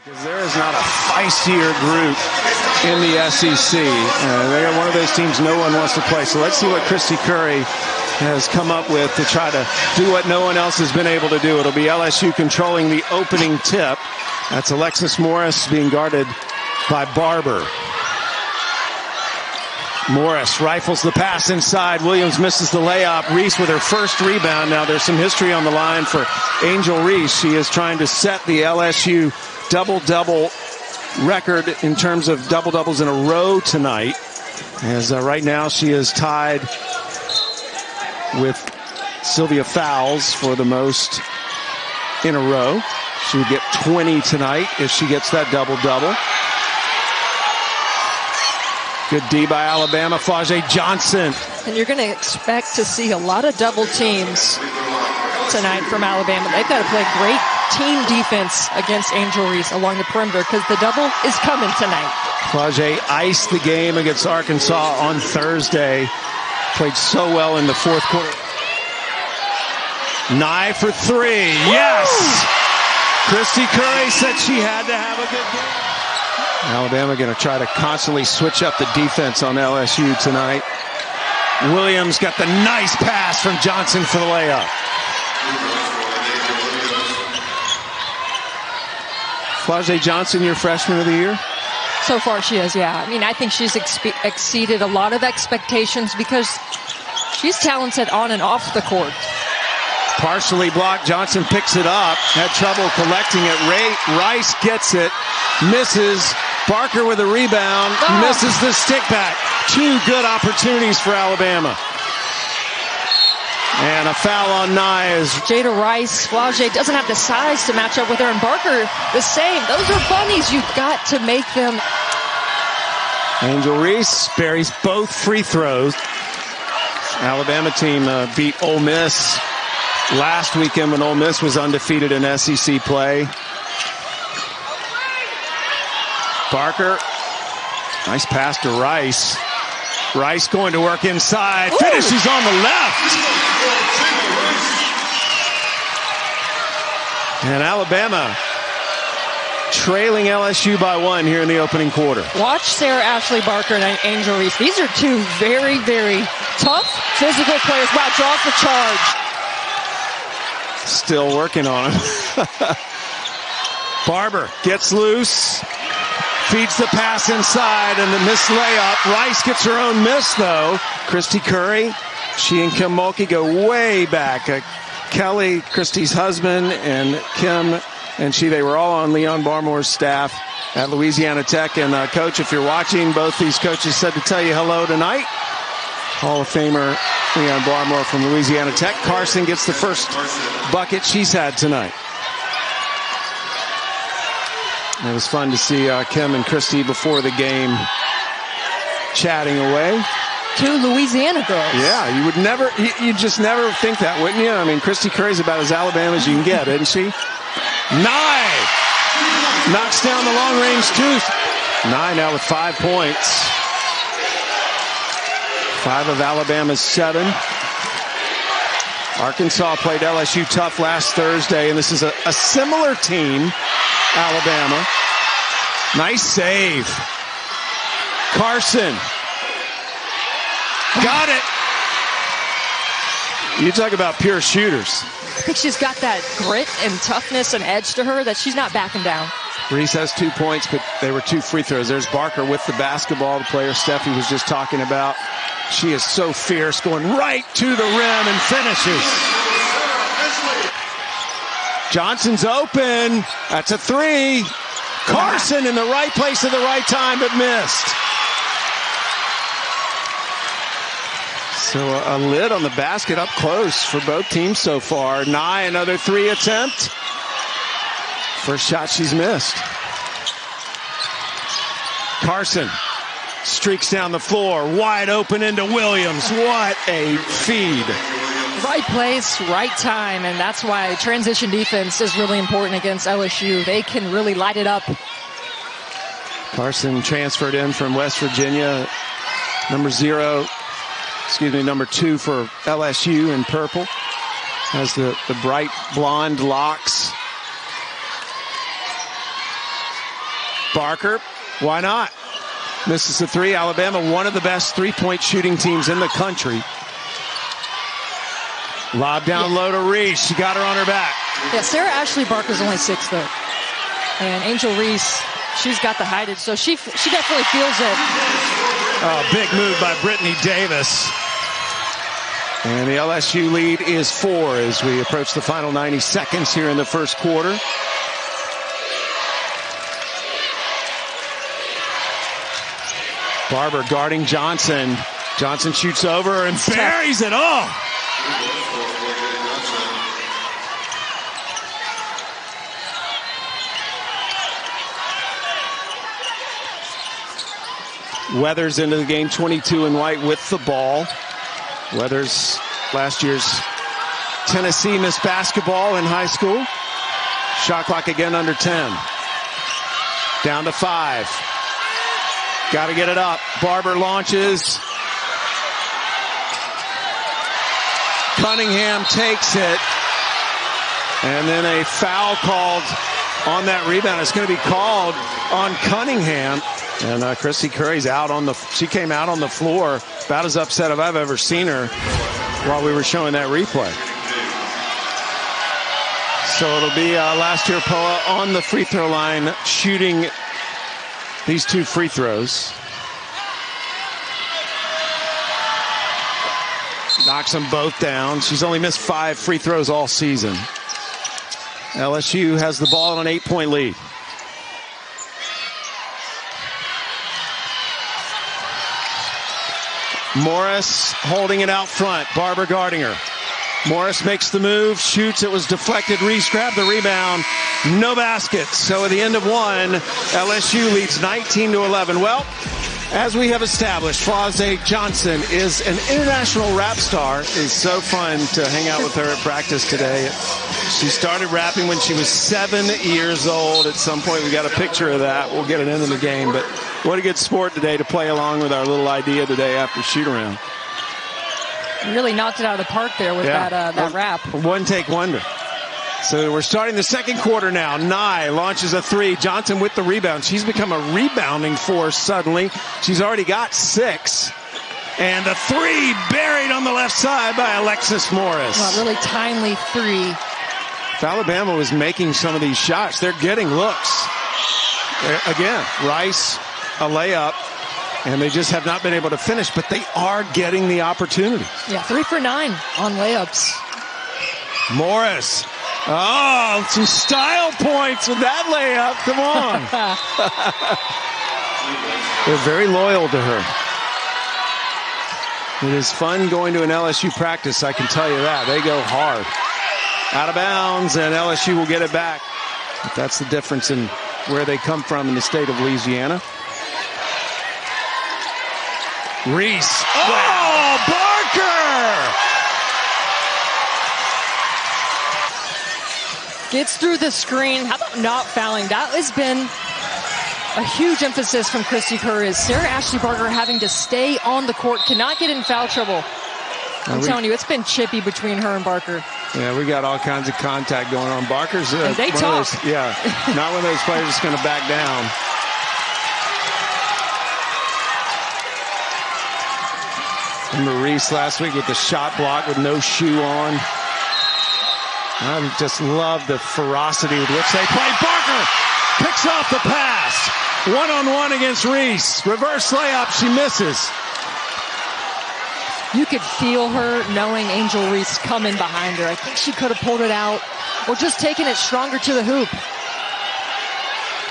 Because there is not a feistier group in the SEC. They are one of those teams no one wants to play. So let's see what Christy Curry has come up with to try to do what no one else has been able to do. It'll be LSU controlling the opening tip. That's Alexis Morris being guarded by Barber. Morris rifles the pass inside. Williams misses the layup. Reese with her first rebound. Now there's some history on the line for Angel Reese. She is trying to set the LSU double-double record in terms of double-doubles in a row tonight. As right now she is tied with Sylvia Fowles for the most in a row. She would get 20 tonight if she gets that double-double. Good D by Alabama. Flau'jae Johnson. And you're going to expect to see a lot of double teams tonight from Alabama. They've got to play great team defense against Angel Reese along the perimeter because the double is coming tonight. Flau'jae iced the game against Arkansas on Thursday. Played so well in the fourth quarter. Nye for three. Yes! Christy Curry said she had to have a good game. Alabama going to try to constantly switch up the defense on LSU tonight. Williams got the nice pass from Johnson for the layup. Flau'jae Johnson, your freshman of the year? So far she is, yeah. I mean, I think she's exceeded a lot of expectations because she's talented on and off the court. Partially blocked. Johnson picks it up. Had trouble collecting it. Rice gets it. Misses. Barker with a rebound. Misses the stick back. Two good opportunities for Alabama. And a foul on Nye is Jada Rice. Flau'jae doesn't have the size to match up with her, and Barker the same. Those are bunnies. You've got to make them. Angel Reese buries both free throws. Alabama team beat Ole Miss last weekend when Ole Miss was undefeated in SEC play. Barker, nice pass to Rice. Rice going to work inside. Finishes on the left. And Alabama trailing LSU by one here in the opening quarter. Watch Sarah Ashley Barker and Angel Reese. These are two very, very tough physical players. Wow, draws the charge. Still working on him. Barber gets loose. Feeds the pass inside and the missed layup. Rice gets her own miss, though. Christy Curry, she and Kim Mulkey go way back. Kelly, Christy's husband, and Kim and they were all on Leon Barmore's staff at Louisiana Tech. And, Coach, if you're watching, both these coaches said to tell you hello tonight. Hall of Famer Leon Barmore from Louisiana Tech. Carson gets the first bucket she's had tonight. It was fun to see Kim and Christy before the game chatting away. Two Louisiana girls. Yeah, you just never think that, wouldn't you? I mean, Christy Curry's about as Alabama as you can get, isn't she? Nye knocks down the long-range tooth. Nye now with 5 points. 5 of Alabama's 7. Arkansas played LSU tough last Thursday, and this is a similar team. Alabama. Nice save. Carson. Got it. You talk about pure shooters. I think she's got that grit and toughness and edge to her that she's not backing down. Reese has 2 points, but they were 2 free throws. There's Barker with the basketball, the player Steffi was just talking about. She is so fierce, going right to the rim and finishes. Johnson's open. That's a 3. Carson in the right place at the right time, but missed. So a lid on the basket up close for both teams so far. Nye, another 3 attempt. First shot she's missed. Carson streaks down the floor, wide open into Williams. What a feed. Right place, right time, and that's why transition defense is really important against LSU. They can really light it up. Carson transferred in from West Virginia. Number 2 for LSU in purple. Has the bright blonde locks. Barker, why not? Misses the three. Alabama, one of the best three-point shooting teams in the country. Lob down low to Reese. She got her on her back. Yeah, Sarah Ashley Barker's only 6'. And Angel Reese, she's got the height, so she definitely feels it. Oh, big move by Brittany Davis. And the LSU lead is 4 as we approach the final 90 seconds here in the first quarter. Barber guarding Johnson. Johnson shoots over and buries it. Oh! Weathers into the game, 22 in white with the ball. Weathers, last year's Tennessee Miss Basketball in high school. Shot clock again under 10. Down to 5. Got to get it up. Barber launches. Cunningham takes it. And then a foul called on that rebound. It's going to be called on Cunningham. And Christy Curry's out on she came out on the floor, about as upset as I've ever seen her while we were showing that replay. So it'll be last year Poa on the free throw line shooting these 2 free throws. Knocks them both down. She's only missed 5 free throws all season. LSU has the ball in an 8-point lead. Morris holding it out front. Barber guarding her. Morris makes the move, shoots. It was deflected. Reese grabbed the rebound. No basket. So at the end of 1, LSU leads 19-11. Well, as we have established, Flauze Johnson is an international rap star. It's so fun to hang out with her at practice today. She started rapping when she was 7 years old. At some point, we got a picture of that. We'll get it into the game. But what a good sport today to play along with our little idea today after shoot-around. Really knocked it out of the park there with that rap. One-take wonder. So we're starting the second quarter now. Nye launches a 3. Johnson with the rebound. She's become a rebounding force suddenly. She's already got 6. And the 3 buried on the left side by Alexis Morris. Well, really timely 3. If Alabama was making some of these shots, they're getting looks. Again, Rice, a layup, and they just have not been able to finish, but they are getting the opportunity. Yeah, 3 for 9 on layups. Morris. Oh, some style points with that layup. Come on. They're very loyal to her. It is fun going to an LSU practice, I can tell you that. They go hard. Out of bounds, and LSU will get it back. But that's the difference in where they come from in the state of Louisiana. Reese. Oh, Barker! Gets through the screen. How about not fouling? That has been a huge emphasis from Christy Curry. Sarah Ashley Barker having to stay on the court, cannot get in foul trouble. I'm telling you, it's been chippy between her and Barker. Yeah, we got all kinds of contact going on. Barker's and they talk. Not one of those players that's going to back down. Remember Reese last week with the shot block with no shoe on. I just love the ferocity with which they play. Barker picks off the pass. 1-on-1 against Reese. Reverse layup. She misses. You could feel her knowing Angel Reese coming behind her. I think she could have pulled it out or just taken it stronger to the hoop.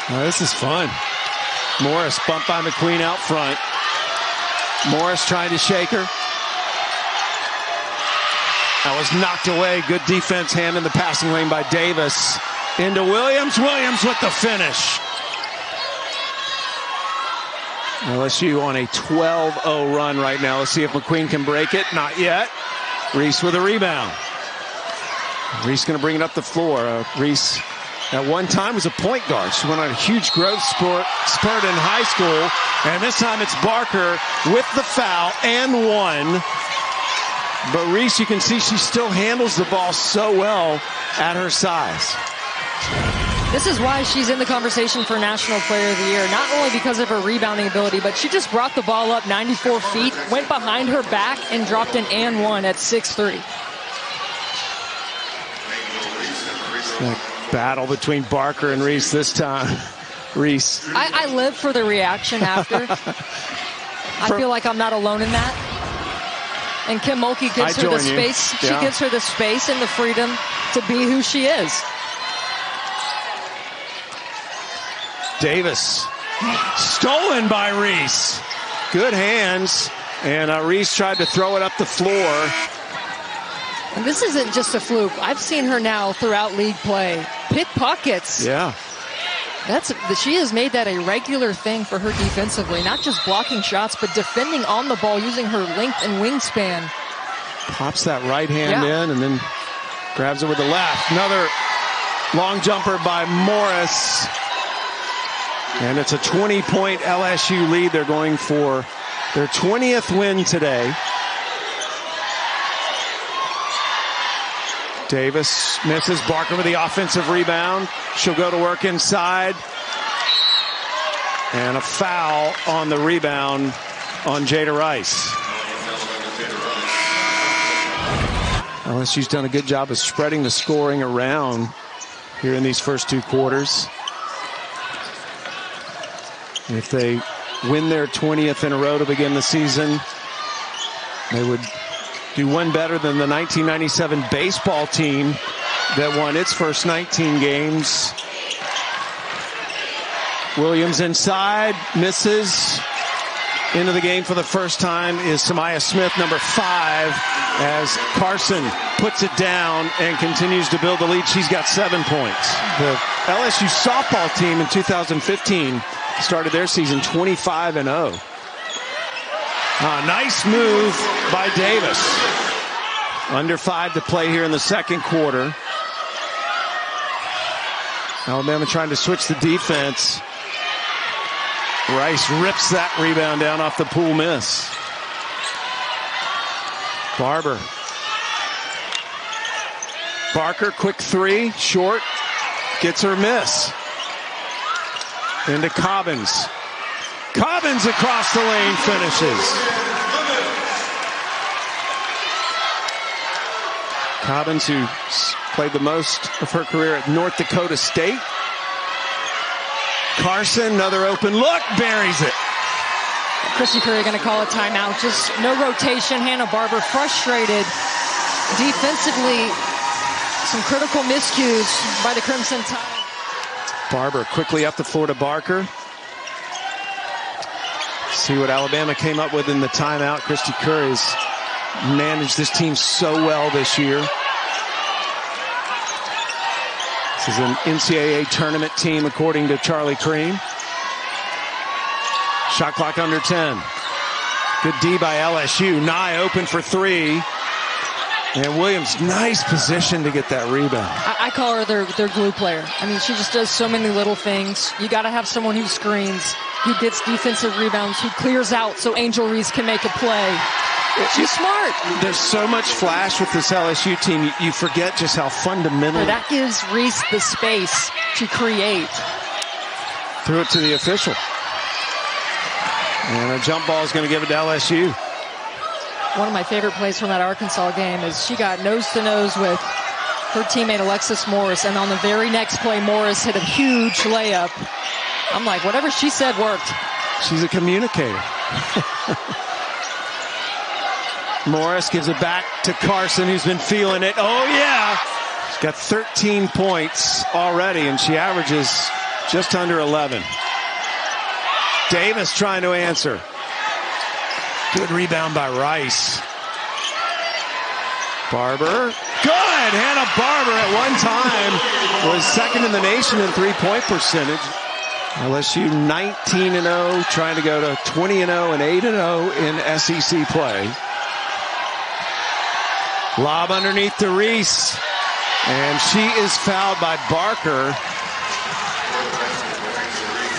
Now, this is fun. Morris bumped by McQueen out front. Morris trying to shake her. That was knocked away. Good defense, hand in the passing lane by Davis. Into Williams. Williams with the finish. LSU on a 12-0 run right now. Let's see if McQueen can break it. Not yet. Reese with a rebound. Reese going to bring it up the floor. Reese at one time was a point guard. She went on a huge growth spurt in high school. And this time it's Barker with the foul and 1. But Reese, you can see she still handles the ball so well at her size. This is why she's in the conversation for National Player of the Year. Not only because of her rebounding ability, but she just brought the ball up 94 feet, went behind her back, and dropped an and one at 6'3". Battle between Barker and Reese this time. Reese. I live for the reaction after. I feel like I'm not alone in that. And Kim Mulkey gives her the space. She gives her the space and the freedom to be who she is. Davis. Stolen by Reese. Good hands. And Reese tried to throw it up the floor. And this isn't just a fluke. I've seen her now throughout league play. Pickpockets. Yeah. She has made that a regular thing for her defensively. Not just blocking shots, but defending on the ball using her length and wingspan. Pops that right hand in and then grabs it with the left. Another long jumper by Morris. And it's a 20-point LSU lead. They're going for their 20th win today. Davis misses. Barker with the offensive rebound. She'll go to work inside. And a foul on the rebound on Jada Rice. LSU's done a good job of spreading the scoring around here in these first two quarters. If they win their 20th in a row to begin the season, they would do one better than the 1997 baseball team that won its first 19 games. Williams inside, misses. Into the game for the first time is Samaya Smith, number 5, as Carson puts it down and continues to build the lead. She's got 7 points. The LSU softball team in 2015 started their season 25-0. Nice move by Davis. Under 5 to play here in the second quarter. Alabama trying to switch the defense. Rice rips that rebound down off the pool miss. Barber. Barker, quick 3, short. Gets her miss. Into Cobbins. Cobbins across the lane, finishes. Cobbins, who played the most of her career at North Dakota State. Carson, another open look, buries it. Christy Curry going to call a timeout. Just no rotation. Hannah Barber frustrated defensively. Some critical miscues by the Crimson Tide. Barber quickly up the floor to Barker. See what Alabama came up with in the timeout. Christy Curry's managed this team so well this year. This is an NCAA tournament team, according to Charlie Cream. Shot clock under 10. Good D by LSU. Nye open for 3. And Williams, nice position to get that rebound. I call her their glue player. I mean, she just does so many little things. You got to have someone who screens, who gets defensive rebounds, who clears out so Angel Reese can make a play. She's smart. There's so much flash with this LSU team. You forget just how fundamental. That gives Reese the space to create. Threw it to the official. And a jump ball is going to give it to LSU. One of my favorite plays from that Arkansas game is she got nose-to-nose with her teammate Alexis Morris, and on the very next play, Morris hit a huge layup. I'm like, whatever she said worked. She's a communicator. Morris gives it back to Carson, who's been feeling it. Oh, yeah. She's got 13 points already, and she averages just under 11. Davis trying to answer. Good rebound by Rice. Barber. Good! Hannah Barber at one time was second in the nation in three-point percentage. LSU 19-0, trying to go to 20-0 and 8-0 in SEC play. Lob underneath to Reese. And she is fouled by Barker.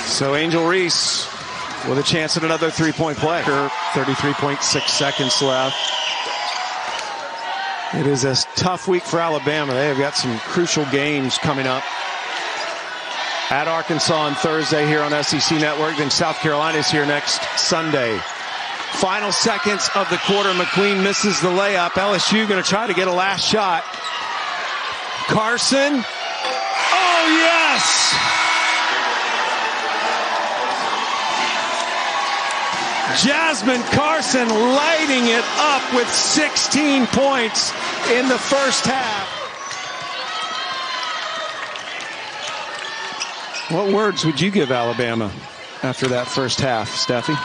So Angel Reese with a chance at another three-point play. 33.6 seconds left. It is a tough week for Alabama. They have got some crucial games coming up. at Arkansas on Thursday here on SEC Network. Then South Carolina is here next Sunday. Final seconds of the quarter. McQueen misses the layup. LSU going to try to get a last shot. Carson. Oh, yes! Jasmine Carson lighting it up with 16 points in the first half. What words would you give Alabama after that first half, Steffi?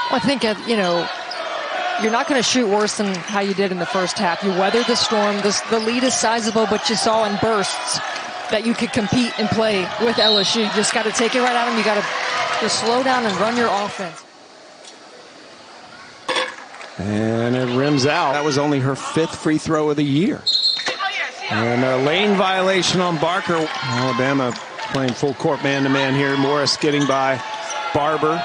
I think, you're not going to shoot worse than how you did in the first half. You weathered the storm. The lead is sizable, but you saw in bursts that you could compete and play with LSU. You just got to take it right out of them. You got to just slow down and run your offense. And it rims out. That was only her 5th free throw of the year. And a lane violation on Barker. Alabama playing full court man-to-man here. Morris getting by Barber.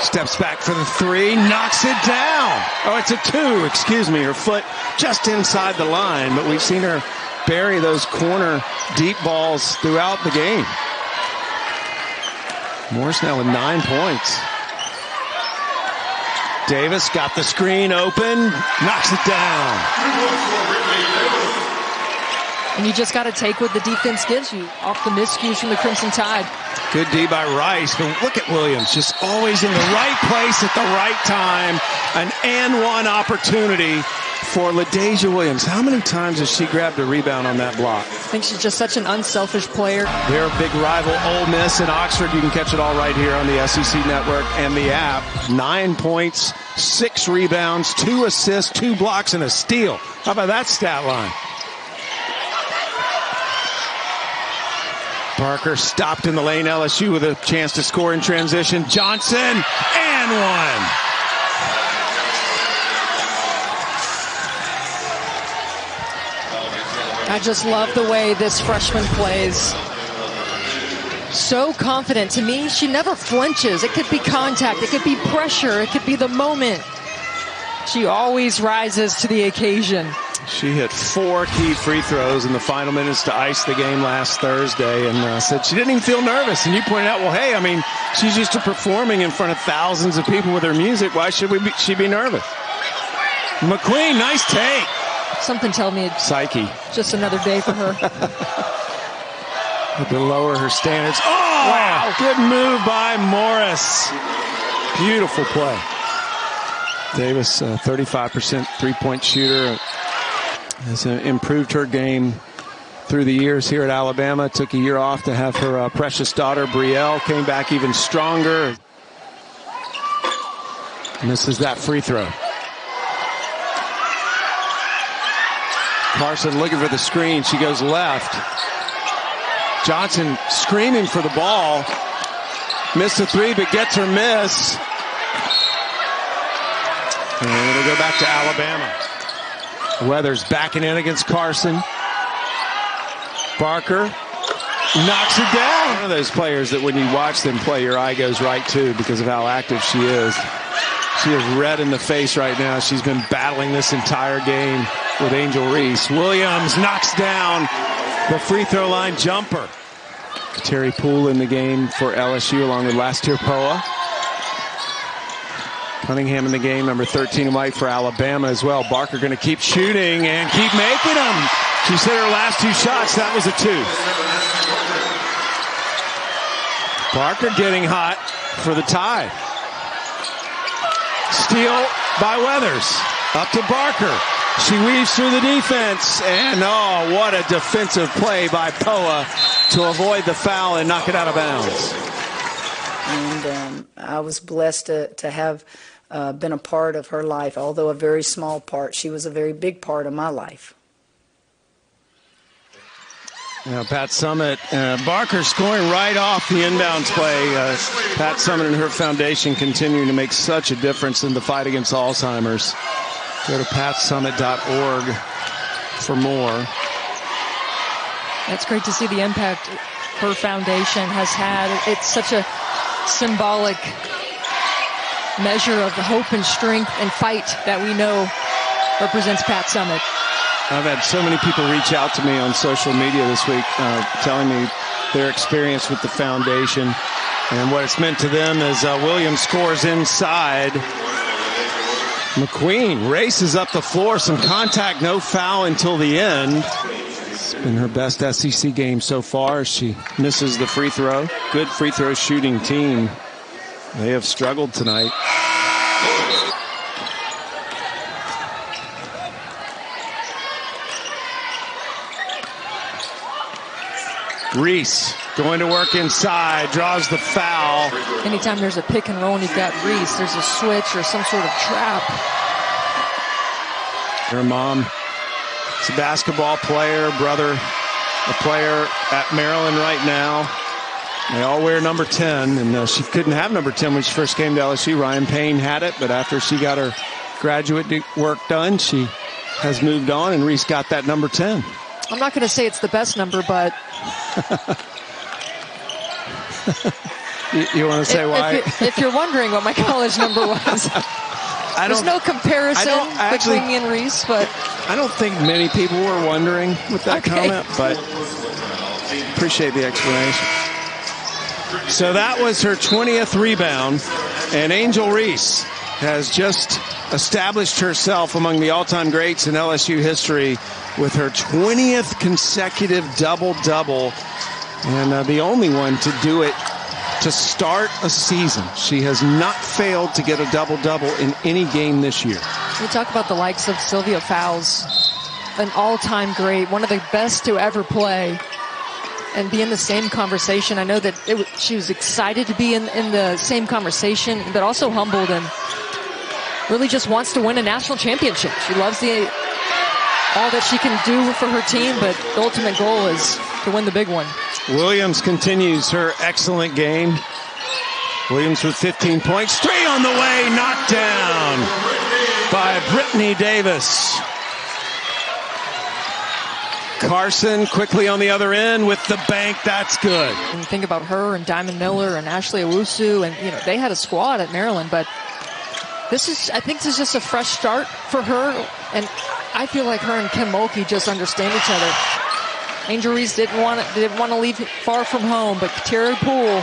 Steps back for the 3, knocks it down. Oh, it's a 2, excuse me. Her foot just inside the line, but we've seen her bury those corner deep balls throughout the game. Morris now with 9 points. Davis got the screen open, knocks it down. And you just got to take what the defense gives you off the miscues from the Crimson Tide. Good D by Rice, but look at Williams, just always in the right place at the right time. An and one opportunity for LaDasia Williams. How many times has she grabbed a rebound on that block? I think she's just such an unselfish player. Their big rival, Ole Miss in Oxford. You can catch it all right here on the SEC Network and the app. 9 points, 6 rebounds, 2 assists, 2 blocks, and a steal. How about that stat line? Parker stopped in the lane. LSU with a chance to score in transition. Johnson, and one. I just love the way this freshman plays. So confident. To me, she never flinches. It could be contact. It could be pressure. It could be the moment. She always rises to the occasion. She hit 4 key free throws in the final minutes to ice the game last Thursday, and said she didn't even feel nervous. And you pointed out, well, hey, I mean, she's used to performing in front of thousands of people with her music. Why should she be nervous? McQueen, nice take. Something tell me it's Psyche. Just another day for her. Had to lower her standards. Oh, wow. Good move by Morris. Beautiful play. Davis, 35% three-point shooter. Has improved her game through the years here at Alabama. Took a year off to have her precious daughter, Brielle, came back even stronger. Misses that free throw. Carson looking for the screen. She goes left. Johnson screaming for the ball. Missed a 3, but gets her miss. And it'll go back to Alabama. Weathers backing in against Carson. Barker knocks it down. One of those players that when you watch them play, your eye goes right to because of how active she is. She is red in the face right now. She's been battling this entire game with Angel Reese. Williams knocks down the free throw line jumper. Terry Poole in the game for LSU along with Lastir Poa. Cunningham in the game, number 13 in white for Alabama as well. Barker going to keep shooting and keep making them. She's hit her last 2 shots. That was a 2. Barker getting hot for the tie. Steal by Weathers. Up to Barker. She weaves through the defense. And oh, what a defensive play by Poa to avoid the foul and knock it out of bounds. And I was blessed to have been a part of her life, although a very small part. She was a very big part of my life. Now Pat Summitt, Barker scoring right off the inbounds play. Pat Summitt and her foundation continuing to make such a difference in the fight against Alzheimer's. Go to patsummit.org for more. It's great to see the impact her foundation has had. It's such a symbolic measure of the hope and strength and fight that we know represents Pat Summitt. I've had so many people reach out to me on social media this week telling me their experience with the foundation and what it's meant to them as Williams scores inside. McQueen races up the floor. Some contact, no foul until the end. It's been her best SEC game so far. She misses the free throw. Good free throw shooting team. They have struggled tonight. Reese going to work inside, draws the foul. Anytime there's a pick and roll and you've got Reese, there's a switch or some sort of trap. Her mom is a basketball player, brother a player at Maryland right now. They all wear number 10, and she couldn't have number 10 when she first came to LSU. Ryan Payne had it, but after she got her graduate work done, she has moved on, and Reese got that number 10. I'm not going to say it's the best number, but you want to say why? If you're wondering what my college number was, there's no comparison between me and Reese, but I don't think many people were wondering with that comment, but appreciate the explanation. So that was her 20th rebound, and Angel Reese has just established herself among the all-time greats in LSU history with her 20th consecutive double-double, and the only one to do it to start a season. She has not failed to get a double-double in any game this year. We talk about the likes of Sylvia Fowles, an all-time great, one of the best to ever play, and be in the same conversation. I know that she was excited to be in the same conversation, but also humbled and really just wants to win a national championship. She loves all that she can do for her team, but the ultimate goal is to win the big one. Williams continues her excellent game. Williams with 15 points. Three on the way, knocked down by Brittany Davis. Carson quickly on the other end with the bank. That's good. And you think about her and Diamond Miller and Ashley Owusu, and they had a squad at Maryland, but I think this is just a fresh start for her, and I feel like her and Kim Mulkey just understand each other. Angel Reese didn't want to leave far from home, but Terry Poole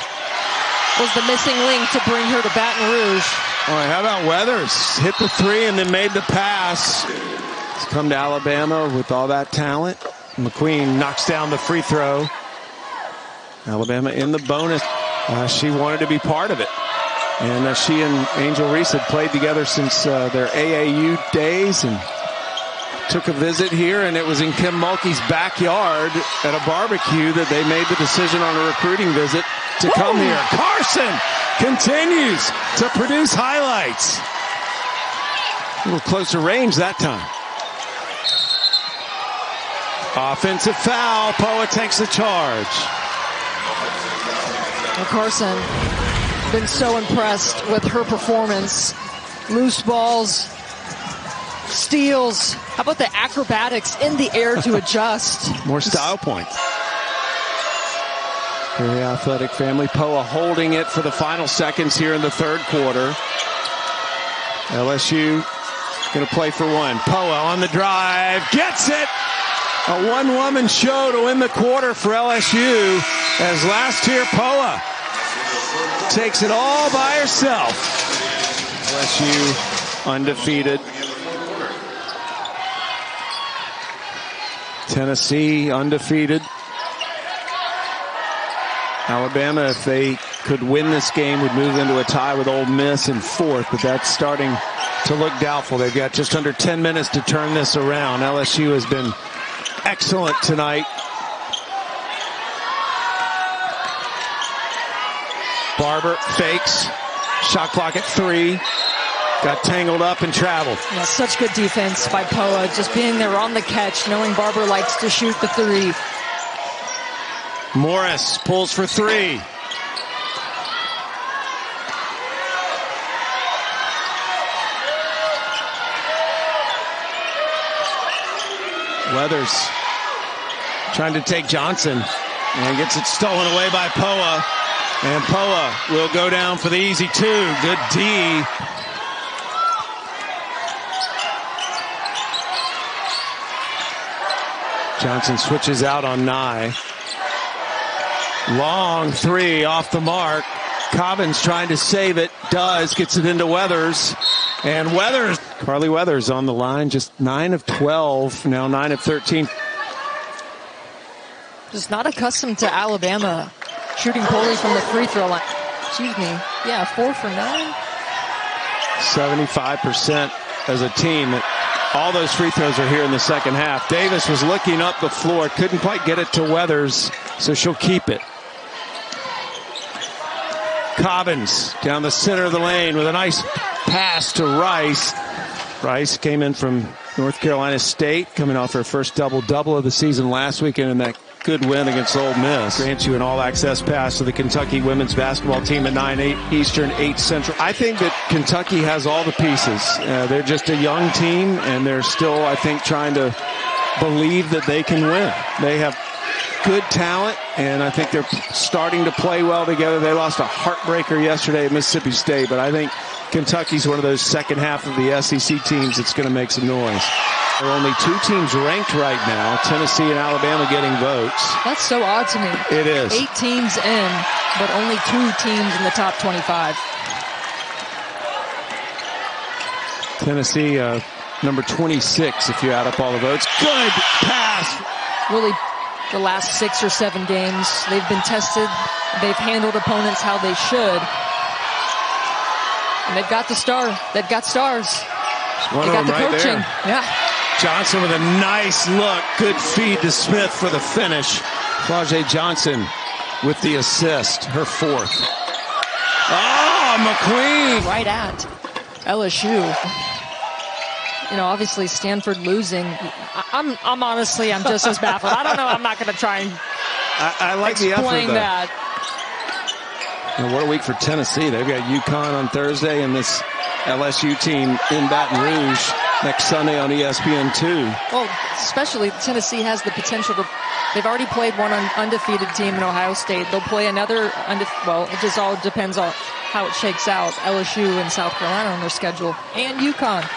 was the missing link to bring her to Baton Rouge. All right, how about Weathers? Hit the three and then made the pass. He's come to Alabama with all that talent. McQueen knocks down the free throw. Alabama in the bonus. She wanted to be part of it. And she and Angel Reese had played together since their AAU days, and took a visit here, and it was in Kim Mulkey's backyard at a barbecue that they made the decision on a recruiting visit to come here. Carson continues to produce highlights. A little closer range that time. Offensive foul. Poa takes the charge. Well, Carson, been so impressed with her performance. Loose balls, steals. How about the acrobatics in the air to adjust? More style points. Very athletic family. Poa holding it for the final seconds here in the third quarter. LSU going to play for one. Poa on the drive. Gets it. A one-woman show to win the quarter for LSU, as last year Poa takes it all by herself. LSU undefeated. Tennessee undefeated. Alabama, if they could win this game, would move into a tie with Ole Miss in fourth, but that's starting to look doubtful. They've got just under 10 minutes to turn this around. LSU has been excellent tonight. Barber fakes. Shot clock at 3. Got tangled up and traveled. Yeah, such good defense by Poa. Just being there on the catch, knowing Barber likes to shoot the 3. Morris pulls for 3. Weathers trying to take Johnson and gets it stolen away by Poa. And Poa will go down for the easy 2. Good D. Johnson switches out on Nye. Long three off the mark. Cobbins trying to save it. Gets it into Weathers. And Carly Weathers on the line, just 9 of 12, now 9 of 13. Just not accustomed to Alabama shooting poorly from the free throw line. Excuse me. Yeah, 4 for 9. 75% as a team. All those free throws are here in the second half. Davis was looking up the floor, couldn't quite get it to Weathers, so she'll keep it. Cobbins down the center of the lane with a nice pass to Rice. Rice came in from North Carolina State, coming off her first double-double of the season last weekend in that good win against Ole Miss. Grants you an all-access pass to the Kentucky women's basketball team at 9, 8 Eastern, 8 Central. I think that Kentucky has all the pieces. They're just a young team, and they're still, I think, trying to believe that they can win. They have good talent, and I think they're starting to play well together. They lost a heartbreaker yesterday at Mississippi State, but I think Kentucky's one of those second half of the SEC teams that's going to make some noise. There are only 2 teams ranked right now, Tennessee and Alabama getting votes. That's so odd to me. It is. 8 teams in, but only 2 teams in the top 25. Tennessee, number 26, if you add up all the votes. Good pass. Really, the last 6 or 7 games, they've been tested. They've handled opponents how they should. And they've got the star. They've got stars. One they of got them the right coaching. there. Yeah. Johnson with a nice look. Good feed to Smith for the finish. Flau'jae Johnson with the assist, her 4th. Oh, McQueen. Right at LSU. You know, obviously Stanford losing. I'm honestly, I'm just as baffled. I don't know. I'm not going to try and I like the effort, explain though. that. And what a week for Tennessee. They've got UConn on Thursday and this LSU team in Baton Rouge next Sunday on ESPN2. Well, especially Tennessee has the potential to. They've already played one undefeated team in Ohio State. They'll play another well, it just all depends on how it shakes out. LSU and South Carolina on their schedule, and UConn.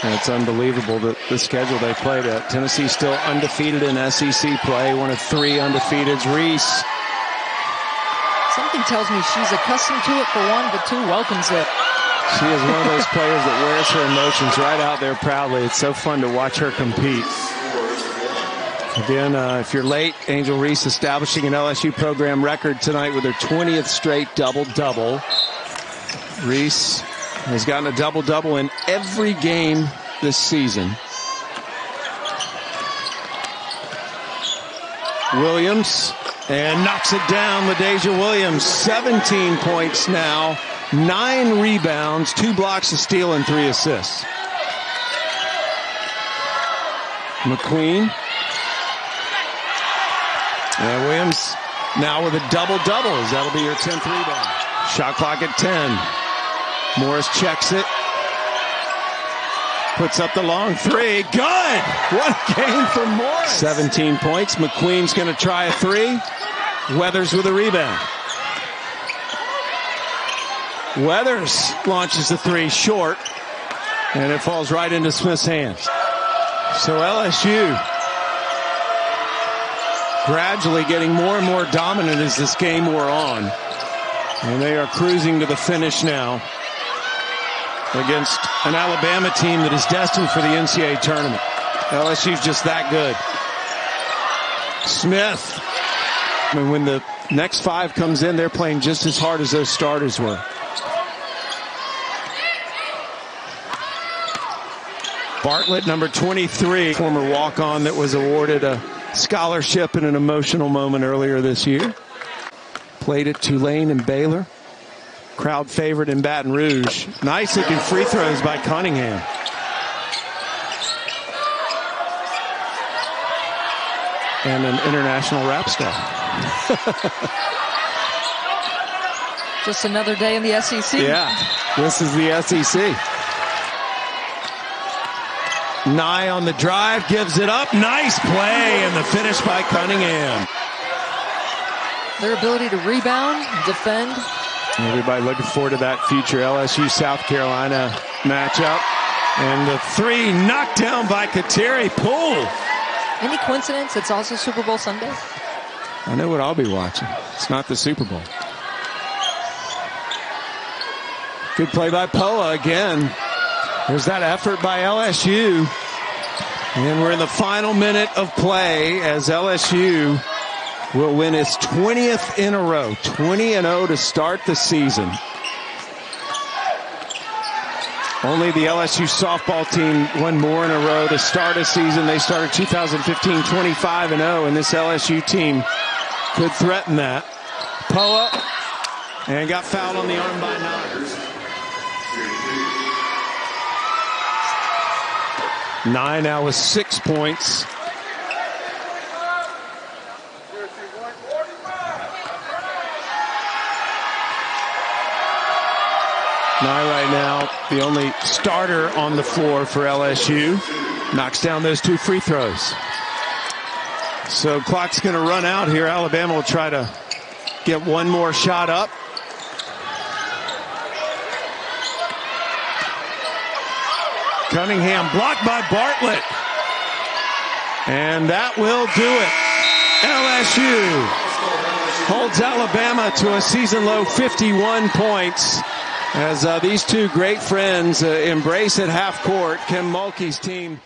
And it's unbelievable that the schedule they played at. Tennessee still undefeated in SEC play. One of 3 undefeateds. Reese. Something tells me she's accustomed to it for one, but 2 welcomes it. She is one of those players that wears her emotions right out there proudly. It's so fun to watch her compete. Again, if you're late, Angel Reese establishing an LSU program record tonight with her 20th straight double-double. Reese has gotten a double-double in every game this season. Williams, and knocks it down. LaDasia Williams, 17 points now, 9 rebounds, 2 blocks, a steal, and 3 assists. McQueen. And Williams now with a double-double. That'll be your 10th rebound. Shot clock at 10. Morris checks it. Puts up the long 3. Good! What a game for Morris. 17 points. McQueen's going to try a 3. Weathers with a rebound. Weathers launches the 3 short. And it falls right into Smith's hands. So LSU gradually getting more and more dominant as this game wore on. And they are cruising to the finish now against an Alabama team that is destined for the NCAA tournament. LSU's just that good. Smith. I mean, when the next 5 comes in, they're playing just as hard as those starters were. Bartlett, number 23, former walk-on that was awarded a scholarship in an emotional moment earlier this year. Played at Tulane and Baylor. Crowd favorite in Baton Rouge. Nice looking free throws by Cunningham. And an international rap star. Just another day in the SEC. Yeah, this is the SEC. Nye on the drive, gives it up. Nice play, and the finish by Cunningham. Their ability to rebound, defend. Everybody looking forward to that future LSU South Carolina matchup. And the three knocked down by Kateri. Pull. Any coincidence it's also Super Bowl Sunday? I know what I'll be watching. It's not the Super Bowl. Good play by Poa again. There's that effort by LSU. And we're in the final minute of play as LSU will win its 20th in a row. 20-0 to start the season. Only the LSU softball team won more in a row to start a season. They started 2015 25-0, and this LSU team could threaten that. Poa, and got fouled on the arm by Nye. Nye now with 6 points. Nye right now the only starter on the floor for LSU. Knocks down those 2 free throws. So clock's going to run out here. Alabama will try to get one more shot up. Cunningham blocked by Bartlett. And that will do it. LSU holds Alabama to a season-low 51 points as these two great friends embrace at half court. Kim Mulkey's team